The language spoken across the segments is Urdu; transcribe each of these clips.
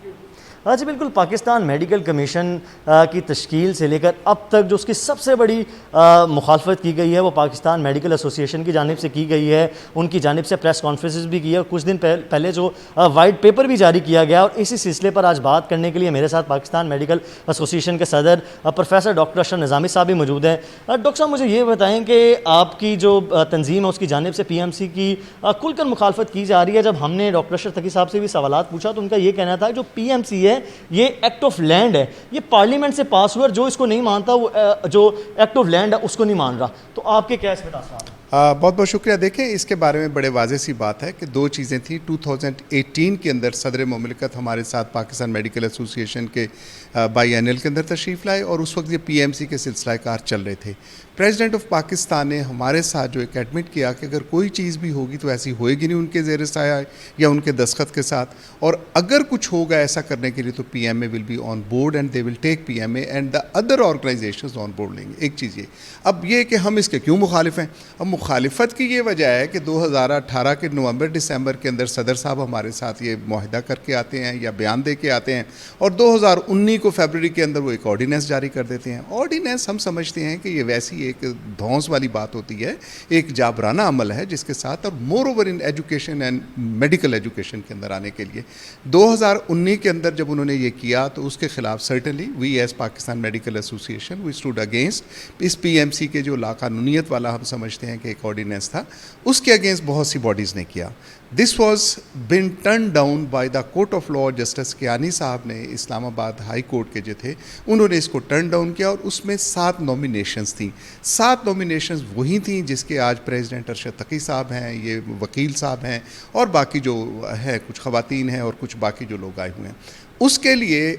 جی بالکل، پاکستان میڈیکل کمیشن کی تشکیل سے لے کر اب تک جو اس کی سب سے بڑی مخالفت کی گئی ہے وہ پاکستان میڈیکل ایسوسی ایشن کی جانب سے کی گئی ہے. ان کی جانب سے پریس کانفرنسز بھی کی ہے اور کچھ دن پہلے جو وائٹ پیپر بھی جاری کیا گیا. اور اسی سلسلے پر آج بات کرنے کے لیے میرے ساتھ پاکستان میڈیکل ایسوسی ایشن کے صدر پروفیسر ڈاکٹر اشرف نظامی صاحب بھی موجود ہیں. ڈاکٹر صاحب مجھے یہ بتائیں کہ آپ کی جو تنظیم ہے اس کی جانب سے پی ایم سی کی کھل کر مخالفت کی جا رہی ہے. جب ہم نے ڈاکٹر اشرف تقی صاحب سے بھی سوالات پوچھا تو ان کا یہ کہنا تھا جو پی ایم سی ہے یہ ایکٹ آف لینڈ ہے, یہ پارلیمنٹ سے پاس ہوا, اور جو اس کو نہیں مانتا وہ جو ایکٹ آف لینڈ ہے اس کو نہیں مان رہا. تو آپ کے کیا اس میں تاثرات ہیں؟ بہت بہت شکریہ. دیکھیں اس کے بارے میں بڑے واضح سی بات ہے کہ دو چیزیں تھیں. 2018 کے اندر صدر مملکت ہمارے ساتھ پاکستان میڈیکل ایسوسی ایشن کے بائی اینل کے اندر تشریف لائے اور اس وقت یہ پی ایم سی کے سلسلہ کار چل رہے تھے. پریزیڈنٹ آف پاکستان نے ہمارے ساتھ جو ایک ایڈمٹ کیا کہ اگر کوئی چیز بھی ہوگی تو ایسی ہوئے گی نہیں ان کے زیر سایہ یا ان کے دستخط کے ساتھ, اور اگر کچھ ہوگا ایسا کرنے کے لیے تو P M A will be on board and they will take P M A and the other organisations on board لیں گے. ایک چیز یہ. اب یہ کہ ہم اس کے کیوں مخالف ہیں؟ اب مخالفت کی یہ وجہ ہے کہ 2018 کے نومبر دسمبر کے اندر صدر صاحب ہمارے ساتھ یہ معاہدہ کر کے آتے ہیں یا بیان دے کے آتے ہیں, اور 2019 کو فیبرری کے اندر وہ ایک آرڈیننس جاری کر دیتے ہیں. آرڈیننس ہم سمجھتے ہیں کہ یہ ویسی ایک دھونس والی بات ہوتی ہے, ایک جابرانہ عمل ہے جس کے ساتھ, اور مور over in education and medical education کے اندر آنے کے لیے 2019 کے اندر جب انہوں نے یہ کیا تو اس کے خلاف certainly we as Pakistan Medical Association we stood against اس پی ایم سی کے جو لاقانونیت والا ہم سمجھتے ہیں کہ ایک آرڈیننس تھا, اس کے اگینسٹ بہت سی باڈیز نے کیا. This was been turn down by the court of law. Justice Kayani صاحب نے اسلام آباد ہائی کورٹ کے جو تھے انہوں نے اس کو ٹرن ڈاؤن کیا, اور اس میں 7 نامینیشنز تھیں. 7 نامینیشنز وہی تھیں جس کے آج پریزیڈنٹ ارشد تقی صاحب ہیں, یہ وکیل صاحب ہیں, اور باقی جو ہے کچھ خواتین ہیں اور کچھ باقی جو لوگ آئے ہوئے ہیں. اس کے لیے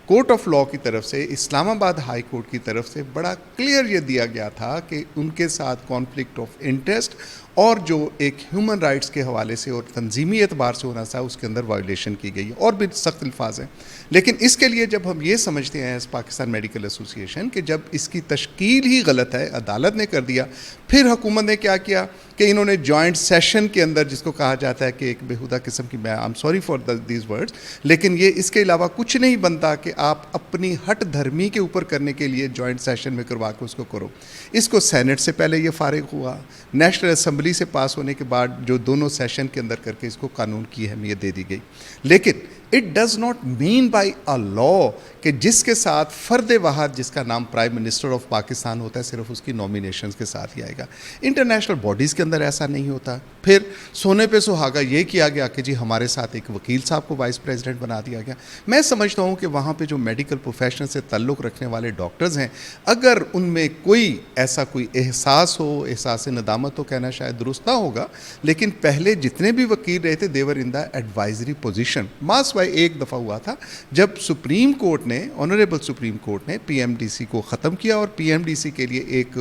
کورٹ آف لا کی طرف سے, اسلام آباد ہائی کورٹ کی طرف سے بڑا کلیئر یہ دیا گیا تھا کہ ان کے ساتھ کانفلکٹ آف انٹرسٹ اور جو ایک ہیومن رائٹس کے حوالے سے اور تنظیمی اعتبار سے ہونا تھا اس کے اندر وائلیشن کی گئی ہے, اور بھی سخت الفاظ ہیں. لیکن اس کے لیے جب ہم یہ سمجھتے ہیں ایز پاکستان میڈیکل ایسوسی ایشن کہ جب اس کی تشکیل ہی غلط ہے, عدالت نے کر دیا, پھر حکومت نے کیا کیا کہ انہوں نے جوائنٹ سیشن کے اندر, جس کو کہا جاتا ہے کہ ایک بےہودہ قسم کی, میں I am sorry for these words, لیکن یہ اس کے علاوہ کچھ نہیں بنتا کہ آپ اپنی ہٹ دھرمی کے اوپر کرنے کے لیے جوائنٹ سیشن میں کروا کے اس کو کرو. اس کو سینٹ سے پہلے یہ فارغ ہوا, نیشنل اسمبلی سے پاس ہونے کے بعد جو دونوں سیشن کے اندر کر کے اس کو قانون کی اہمیت دے دی گئی. لیکن it does not mean by a law کہ جس کے ساتھ فرد واحد جس کا نام پرائم منسٹر آف پاکستان ہوتا ہے صرف اس کی نامینیشنز کے ساتھ ہی آئے گا. انٹرنیشنل باڈیز کے اندر ایسا نہیں ہوتا. پھر سونے پہ سہاگا یہ کیا گیا کہ جی ہمارے ساتھ ایک وکیل صاحب کو وائس پریزیڈنٹ بنا دیا گیا. میں سمجھتا ہوں کہ وہاں پہ جو میڈیکل پروفیشن سے تعلق رکھنے والے ڈاکٹرز ہیں, اگر ان میں کوئی ایسا کوئی احساس ہو, احساس ندامت ہو, کہنا شاید درست نہ ہوگا, لیکن پہلے جتنے بھی وکیل رہے تھے دیور ان دا ایڈوائزری پوزیشن. ماس وائی ایک دفعہ ہوا تھا جب سپریم کورٹ نے, آنریبل سپریم کورٹ نے پی ایم ڈی سی کو ختم کیا اور پی ایم ڈی سی کے لیے ایک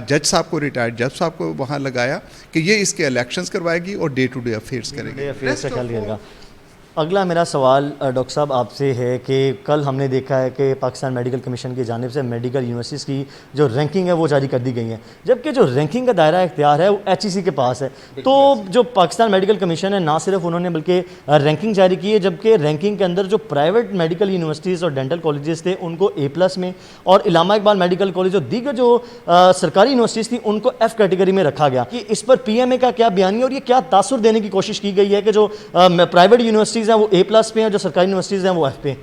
جج صاحب کو, ریٹائرڈ جج صاحب کو وہاں لگایا کہ یہ اس کے الیکشنز کروائے گی اور ڈے ٹو ڈے افیئرس کرے گی. اگلا میرا سوال ڈاکٹر صاحب آپ سے ہے کہ کل ہم نے دیکھا ہے کہ پاکستان میڈیکل کمیشن کی جانب سے میڈیکل یونیورسٹیز کی جو رینکنگ ہے وہ جاری کر دی گئی ہیں, جبکہ جو رینکنگ کا دائرہ اختیار ہے وہ ایچ ای سی کے پاس ہے. تو جو پاکستان میڈیکل کمیشن ہے نہ صرف انہوں نے بلکہ رینکنگ جاری کی ہے, جبکہ رینکنگ کے اندر جو پرائیویٹ میڈیکل یونیورسٹیز اور ڈینٹل کالجز تھے ان کو A+ میں, اور علامہ اقبال میڈیکل کالج اور دیگر جو سرکاری یونیورسٹیز تھیں ان کو F کیٹیگری میں رکھا گیا. کہ اس پر پی ایم اے کا کیا بیان ہے, اور یہ کیا تاثر دینے کی کوشش کی گئی ہے کہ جو پرائیویٹ یونیورسٹیز ہیں وہ A+ پہ ہیں, جو سرکاری یونیورسٹیز ہیں وہ F پہ؟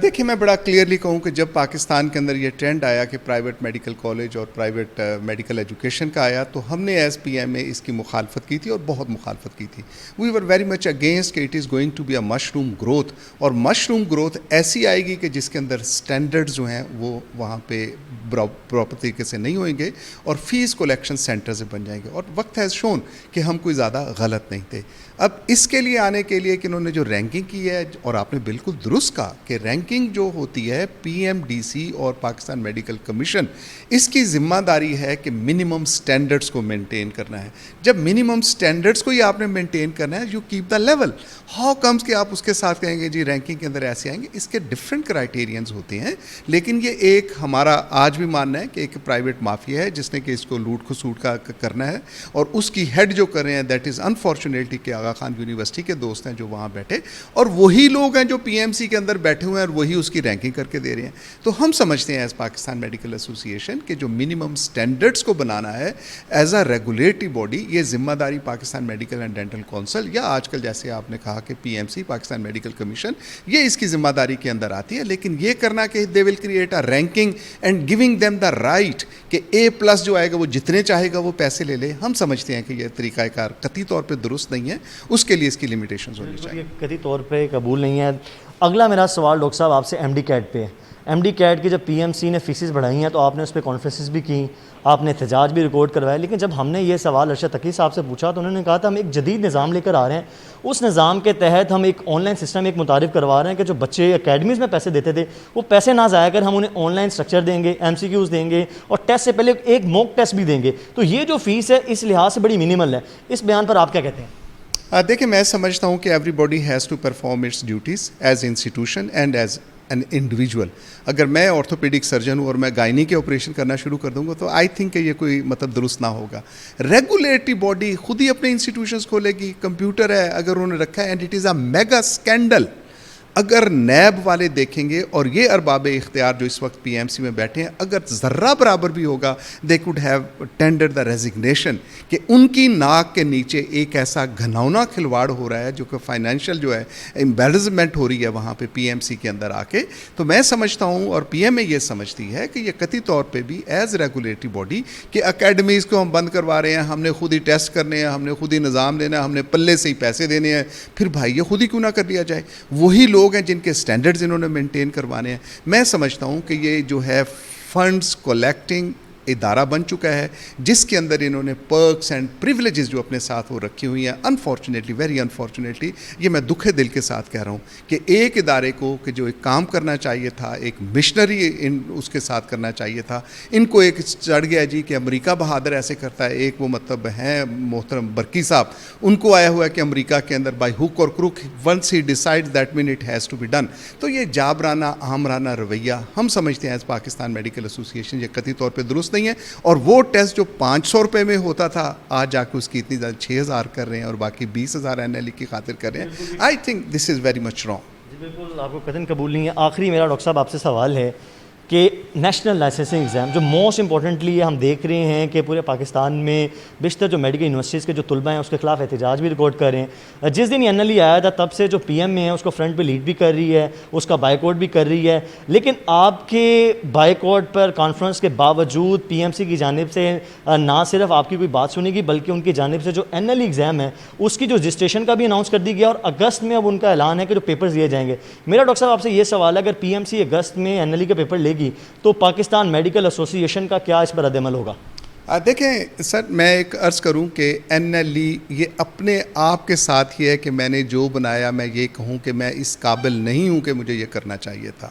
دیکھیں میں بڑا کلیئرلی کہوں کہ جب پاکستان کے اندر یہ ٹرینڈ آیا کہ پرائیویٹ میڈیکل کالج اور پرائیویٹ میڈیکل ایجوکیشن کا آیا تو ہم نے ایز پی ایم اے اس کی مخالفت کی تھی, اور بہت مخالفت کی تھی. We were very much against کہ it is going to be a mushroom growth, اور مشروم گروتھ ایسی آئے گی کہ جس کے اندر اسٹینڈرڈز جو ہیں وہ وہاں پہ پراپر طریقے سے نہیں ہوئیں گے اور فیس کلیکشن سینٹرز بن جائیں گے. اور وقت ہیز شون کہ ہم کوئی زیادہ غلط نہیں تھے. اب اس کے لیے آنے کے لیے کہ انہوں نے جو رینکنگ کی ہے, اور آپ نے بالکل درست کہا کہ رینکنگ جو ہوتی ہے پی ایم ڈی سی اور پاکستان میڈیکل کمیشن, اس کی ذمہ داری ہے کہ منیمم سٹینڈرڈز کو مینٹین کرنا ہے. جب منیمم سٹینڈرڈز کو ہی آپ نے مینٹین کرنا ہے, you keep the level. How comes کہ آپ اس کے ساتھ کہیں گے جی رینکنگ کے اندر ایسے آئیں گے؟ اس کے ڈفرینٹ کرائٹیرینز ہوتے ہیں, لیکن یہ ایک ہمارا آج بھی ماننا ہے کہ ایک پرائیویٹ مافیا ہے جس نے کہ اس کو لوٹ کھسوٹ کا کرنا ہے, اور اس کی ہیڈ جو کر رہے ہیں دیٹ از انفارچونیٹلی کہ آغا خان یونیورسٹی کے دوست ہیں جو وہاں بیٹھے, اور وہی لوگ ہیں جو پی ایم سی کے اندر بیٹھے ہوئے ہیں اور وہی اس کی رینکنگ کر کے دے رہے ہیں. تو ہم سمجھتے ہیں ایز پاکستان میڈیکل ایسوسی ایشن کہ جو منیمم سٹینڈرڈس کو بنانا ہے ایز اے ریگولیٹری باڈی, یہ ذمہ داری Pakistan Medical and Dental Council یا آج کل جیسے آپ نے کہا کہ P M C Pakistan Medical Commission, یہ اس کی ذمہ داری کے اندر آتی ہے. لیکن یہ کرنا کہ they will create a ranking and giving them the right کہ A+ جو آئے گا وہ جتنے چاہے گا وہ پیسے لے لے, ہم سمجھتے ہیں کہ یہ طریقہ کار قطعی طور پہ درست نہیں ہے. اس کے لیے اس کی لمیٹیشنز ہونی چاہیے. یہ قطعی طور پہ قبول نہیں ہے. اگلا میرا سوال ڈاکٹر صاحب آپ سے ایم ڈی کیٹ پہ ہے. ایم ڈی کیٹ کی جب پی ایم سی نے فیسز بڑھائی ہیں تو آپ نے اس پہ کانفرنسز بھی کی, آپ نے احتجاج بھی ریکارڈ کروایا, لیکن جب ہم نے یہ سوال ارشد تقی صاحب سے پوچھا تو انہوں نے کہا تھا ہم ایک جدید نظام لے کر آ رہے ہیں, اس نظام کے تحت ہم ایک آن لائن سسٹم ایک متعارف کروا رہے ہیں کہ جو بچے اکیڈمیز میں پیسے دیتے تھے وہ پیسے نہ ضائع کر ہم انہیں آن لائن اسٹرکچر دیں گے, ایم سی کیوز دیں گے اور ٹیسٹ سے پہلے ایک موک ٹیسٹ بھی دیں گے. تو یہ جو فیس ہے اس لحاظ سے بڑی منیمل ہے. اس بیان پر آپ کیا کہتے ہیں؟ دیکھیں, میں سمجھتا ہوں کہ everybody has to perform its duties as institution and as an individual. اگر میں آرتھوپیڈک سرجن ہوں اور میں گائنی کے آپریشن کرنا شروع کر دوں گا تو آئی تھنک کہ یہ کوئی مطلب درست نہ ہوگا. ریگولیٹری باڈی خود ہی اپنے انسٹیٹیوشنز کھولے گی, کمپیوٹر ہے اگر انہوں نے رکھا ہے, and it is a mega scandal اگر نیب والے دیکھیں گے اور یہ ارباب اختیار جو اس وقت پی ایم سی میں بیٹھے ہیں اگر ذرہ برابر بھی ہوگا they could have tender the resignation کہ ان کی ناک کے نیچے ایک ایسا گھنونا کھلواڑ ہو رہا ہے جو کہ فائنینشیل جو ہے امبیرزمنٹ ہو رہی ہے وہاں پہ پی ایم سی کے اندر آ کے. تو میں سمجھتا ہوں اور پی ایم اے یہ سمجھتی ہے کہ یہ قطعی طور پہ بھی ایز ریگولیٹری باڈی کہ اکیڈمیز کو ہم بند کروا رہے ہیں, ہم نے خود ہی ٹیسٹ کرنے ہیں, ہم نے خود ہی نظام لینا ہے, ہم نے پلے سے ہی پیسے دینے ہیں, پھر بھائی یہ خود ہی کیوں نہ کر لیا جائے. وہی لوگ ہیں جن کے سٹینڈرڈز انہوں نے مینٹین کروانے ہیں. میں سمجھتا ہوں کہ یہ جو ہے فنڈز کولیکٹنگ ادارہ بن چکا ہے جس کے اندر انہوں نے پرکس اینڈ پریولیجز جو اپنے ساتھ وہ رکھی ہوئی ہیں. انفارچونیٹلی, ویری انفارچونیٹلی, یہ میں دکھے دل کے ساتھ کہہ رہا ہوں کہ ایک ادارے کو کہ جو ایک کام کرنا چاہیے تھا, ایک مشنری اس کے ساتھ کرنا چاہیے تھا, ان کو ایک چڑھ گیا جی کہ امریکہ بہادر ایسے کرتا ہے. ایک وہ مطلب ہیں محترم برکی صاحب, ان کو آیا ہوا ہے کہ امریکہ کے اندر by hook or crook once he decide that mean it has to be done. تو یہ جابرانہ عامرانہ رویہ ہم سمجھتے ہیں ایز پاکستان میڈیکل ایسوسی ایشن یہ قطعی طور پہ درست نہیں ہے. اور وہ ٹیسٹ جو 500 روپے میں ہوتا تھا آج جا کے اس کی اتنی زیادہ 6000 کر رہے ہیں اور باقی 20,000 این ایل ای کی خاطر کر رہے ہیں. I think this is very much wrong. جی بالکل, آپ کو قطعاً قبول نہیں ہے. آخری میرا ڈاکٹر صاحب آپ سے سوال ہے کہ نیشنل لائسنسنگ ایگزام جو موسٹ امپورٹنٹلی ہم دیکھ رہے ہیں کہ پورے پاکستان میں بیشتر جو میڈیکل یونیورسٹیز کے جو طلبہ ہیں اس کے خلاف احتجاج بھی ریکارڈ کر رہے ہیں. جس دن این ایل ای آیا تھا تب سے جو پی ایم اے ہے اس کو فرنٹ پہ لیڈ بھی کر رہی ہے, اس کا بائیکاٹ بھی کر رہی ہے, لیکن آپ کے بائیکاٹ پر کانفرنس کے باوجود پی ایم سی کی جانب سے نہ صرف آپ کی کوئی بات سنی گی بلکہ ان کی جانب سے جو این ایل ای ایگزام ہے اس کی جو رجسٹریشن کا بھی اناؤنس کر دی گیا اور اگست میں اب ان کا اعلان ہے کہ جو پیپرز دیے جائیں گے. میرا ڈاکٹر صاحب آپ سے یہ سوال ہے اگر پی ایم سی اگست میں این ایل ای کے پیپر لے گی تو پاکستان میڈیکل ایسوسی ایشن کا کیا اس پر رد عمل ہوگا؟ دیکھیں سر, میں ایک عرض کروں کہ این ایل ای یہ اپنے آپ کے ساتھ ہی ہے کہ میں نے جو بنایا میں یہ کہوں کہ میں اس قابل نہیں ہوں کہ مجھے یہ کرنا چاہیے تھا.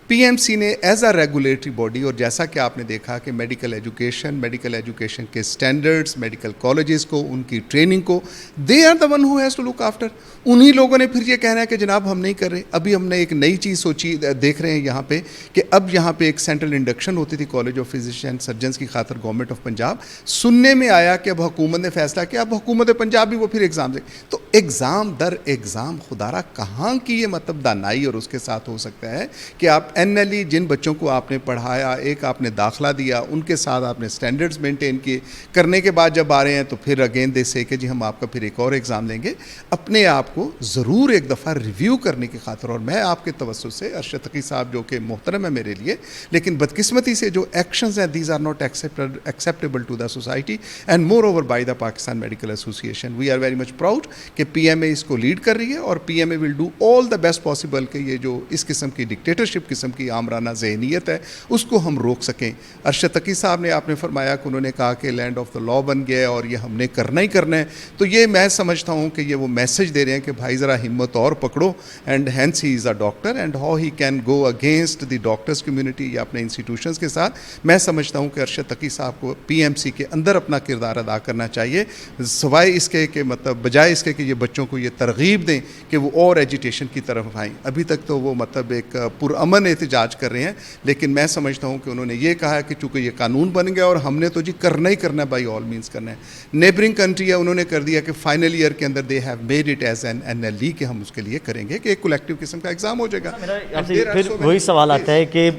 پی ایم سی نے ایز اے ریگولیٹری باڈی اور جیسا کہ آپ نے دیکھا کہ میڈیکل ایجوکیشن کے سٹینڈرڈز, میڈیکل کالجز کو, ان کی ٹریننگ کو, they are the one who has to look after. انہی لوگوں نے پھر یہ کہنا ہے کہ جناب ہم نہیں کر رہے. ابھی ہم نے ایک نئی چیز سوچی دیکھ رہے ہیں یہاں پہ کہ اب یہاں پہ ایک سینٹرل انڈکشن ہوتی تھی کالج آف فزیشین سرجنس کی خاطر گورنمنٹ آف پنجاب. سننے میں آیا کہ اب حکومت نے فیصلہ کیا اب حکومت پنجاب بھی وہ پھر ایگزام دے. تو ایگزام در ایگزام خدارہ کہاں کی یہ مطلب دانائی اور اس کے ساتھ ہو سکتا ہے کہ آپ این ایل ای جن بچوں کو آپ نے پڑھایا, ایک آپ نے داخلہ دیا, ان کے ساتھ آپ نے سٹینڈرڈز مینٹین کیے, کرنے کے بعد جب آ رہے ہیں تو پھر اگین دے سے کہ جی ہم آپ کا پھر ایک اور ایگزام لیں گے. اپنے آپ کو ضرور ایک دفعہ ریویو کرنے کی خاطر, اور میں آپ کے توسط سے ارشد تقی صاحب جو کہ محترم ہے میرے لیے, لیکن بدقسمتی سے جو ایکشنز ہیں these are not acceptable to the society and moreover by the Pakistan Medical Association. We are very much proud کہ پی ایم اے اس کو لیڈ کر رہی ہے اور P M A will do all the best possible کہ یہ جو اس قسم کی ڈکٹیٹرشپ قسم کی عامرانہ ذہنیت ہے اس کو ہم روک سکیں. ارشد تقی صاحب نے آپ نے فرمایا کہ انہوں نے کہا کہ لینڈ آف دا لا بن گیا اور یہ ہم نے کرنا ہی کرنا ہے. تو یہ میں سمجھتا ہوں کہ یہ وہ میسج دے رہے ہیں کہ بھائی ذرا ہمت اور پکڑو, and hence he is a doctor, and how he can go against the doctors community یا اپنے انسٹیٹیوشنس کے ساتھ. میں سمجھتا ہوں کہ ارشد تقی صاحب کو پی ایم سی کے اندر اپنا کردار ادا کرنا چاہیے, سوائے اس کے کہ مطلب بجائے اس کے کہ یہ بچوں کو یہ ترغیب دیں کہ وہ اور ایجیٹیشن کی طرف آئیں. ابھی تک تو وہ مطلب ایک پرامن احتجاج کر رہے ہیں, لیکن میں سمجھتا ہوں کہ انہوں نے یہ کہا کہ چونکہ یہ قانون بن گیا اور ہم نے تو جی کرنا ہی کرنا ہے, بائی آل مینس کرنا ہے. نیبرنگ کنٹری ہے, انہوں نے کر دیا کہ فائنل ایئر کے اندر they have made it as an NLE کہ ہم اس کے لیے کریں گے کہ ایک کولیکٹیو قسم کا ایگزام ہو جائے گا. پھر وہی سوال آتا ہے کہ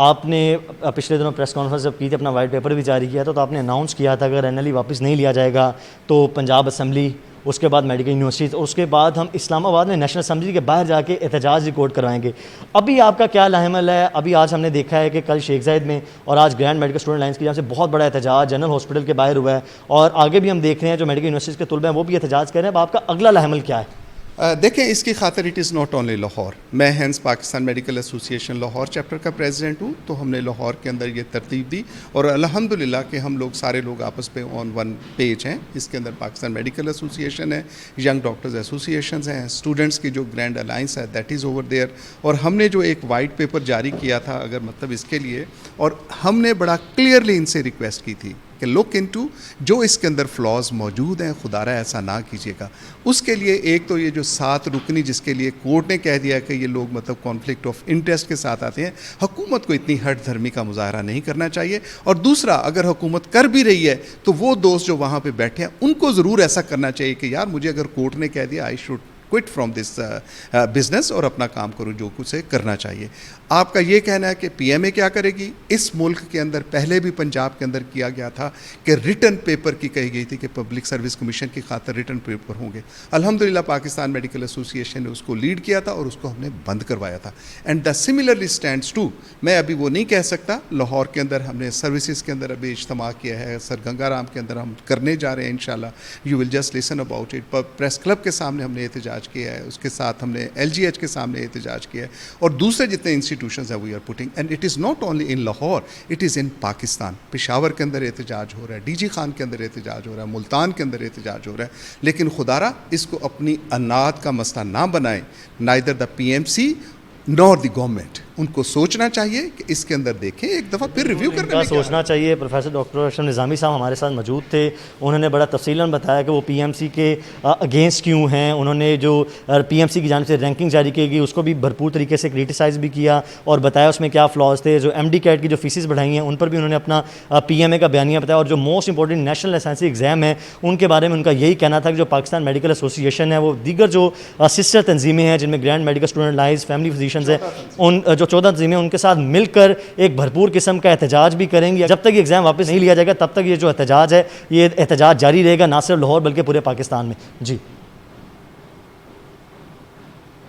آپ نے پچھلے دنوں پریس کانفرنس جب کی تھی, اپنا وائٹ پیپر بھی جاری کیا تھا, تو آپ نے اناؤنس کیا تھا اگر NLE واپس نہیں لیا جائے گا تو پنجاب اسمبلی, اس کے بعد میڈیکل یونیورسٹیز, اور اس کے بعد ہم اسلام آباد میں نیشنل اسمبلی کے باہر جا کے احتجاج ریکارڈ کروائیں گے. ابھی آپ کا کیا عمل ہے؟ ابھی آج ہم نے دیکھا ہے کہ کل شیخ زاید میں اور آج گرینڈ میڈیکل اسٹوڈنٹ لائنس کی جانب سے بہت بڑا احتجاج جنرل ہاسپٹل کے باہر ہوا ہے, اور آگے بھی ہم دیکھ رہے ہیں جو میڈیکل یونیورسٹیز کے طلبہ ہیں وہ بھی احتجاج کر رہے ہیں. اب آپ کا اگلا عمل کیا ہے؟ دیکھیں, اس کی خاطر it is not only Lahore. میں ہینس پاکستان میڈیکل ایسوسی ایشن لاہور چیپٹر کا پریزیڈنٹ ہوں, تو ہم نے لاہور کے اندر یہ ترتیب دی, اور الحمدللہ کہ ہم لوگ سارے لوگ آپس پہ آن ون پیج ہیں. اس کے اندر پاکستان میڈیکل ایسوسی ایشن ہے, ینگ ڈاکٹرز ایسوسی ایشنز ہیں, اسٹوڈنٹس کی جو گرینڈ الائنس ہے دیٹ از اوور دیئر, اور ہم نے جو ایک وائٹ پیپر جاری کیا تھا اگر مطلب اس کے لیے, اور ہم نے بڑا کلیئرلی ان سے ریکویسٹ کی تھی کہ لک انٹو جو اس کے اندر فلاز موجود ہیں, خدا را ایسا نہ کیجیے گا. اس کے لیے ایک تو یہ جو 7 رکنی جس کے لیے کورٹ نے کہہ دیا کہ یہ لوگ مطلب کانفلکٹ آف انٹرسٹ کے ساتھ آتے ہیں, حکومت کو اتنی ہٹ دھرمی کا مظاہرہ نہیں کرنا چاہیے. اور دوسرا, اگر حکومت کر بھی رہی ہے تو وہ دوست جو وہاں پہ بیٹھے ہیں ان کو ضرور ایسا کرنا چاہیے کہ یار مجھے اگر کورٹ نے کہہ دیا I should quit from this business, اور اپنا کام کروں جو کچھ سے کرنا چاہیے. آپ کا یہ کہنا ہے کہ پی ایم اے کیا کرے گی؟ اس ملک کے اندر پہلے بھی پنجاب کے اندر کیا گیا تھا کہ ریٹن پیپر کی کہی گئی تھی کہ پبلک سروس کمیشن کی خاطر ریٹن پیپر ہوں گے. الحمدللہ پاکستان میڈیکل ایسوسی ایشن نے اس کو لیڈ کیا تھا اور اس کو ہم نے بند کروایا تھا. And the similarly stands to, میں ابھی وہ نہیں کہہ سکتا, لاہور کے اندر ہم نے سروسز کے اندر ابھی اجتماع کیا ہے, سر گنگا رام کے اندر ہم کرنے جا رہے ہیں انشاءاللہ, you will just listen about it. Press club کے سامنے ہم نے احتجاج کیا ہے, اس کے ساتھ ہم نے LGH کے سامنے احتجاج کیا ہے, اور دوسرے جتنے انسٹیٹیوشنز ہیں we are putting, and it is not only in Lahore, it is in Pakistan. Peshawar کے اندر احتجاج ہو رہا ہے, DG خان کے اندر احتجاج ہو رہا ہے, ملتان کے اندر احتجاج ہو رہا ہے. لیکن خدا را اس کو اپنی انات کا مسئلہ نہ بنائیں, neither the PMC nor the government. ان کو سوچنا چاہیے کہ اس کے اندر دیکھیں ایک دفعہ پھر ریویو کرنے میں سوچنا چاہیے. پروفیسر ڈاکٹر اشرف نظامی صاحب ہمارے ساتھ موجود تھے, انہوں نے بڑا تفصیلاً بتایا کہ وہ PMC کے اگینسٹ کیوں ہیں. انہوں نے جو PMC کی جانب سے رینکنگ جاری کی گئی اس کو بھی بھرپور طریقے سے کریٹیسائز بھی کیا اور بتایا اس میں کیا فلاز تھے. جو MD CAT کی جو فیسز بڑھائی ہیں ان پر بھی انہوں نے اپنا PMA کا بیانیہ بتایا, اور جو موسٹ امپورٹنٹ نیشنل لائسنسی ایگزام ہے ان کے بارے میں ان کا یہی کہنا تھا کہ جو پاکستان میڈیکل ایسوسی ایشن ہے وہ دیگر جو سسٹر تنظیمیں ہیں جن میں grand medical student lines, family physicians ہیں, ان جو 14 تنظیمیں ان کے ساتھ مل کر ایک بھرپور قسم کا احتجاج بھی کریں گی. جب تک یہ ایگزام واپس نہیں لیا جائے گا تب تک یہ جو احتجاج ہے یہ احتجاج جاری رہے گا, نہ صرف لاہور بلکہ پورے پاکستان میں. جی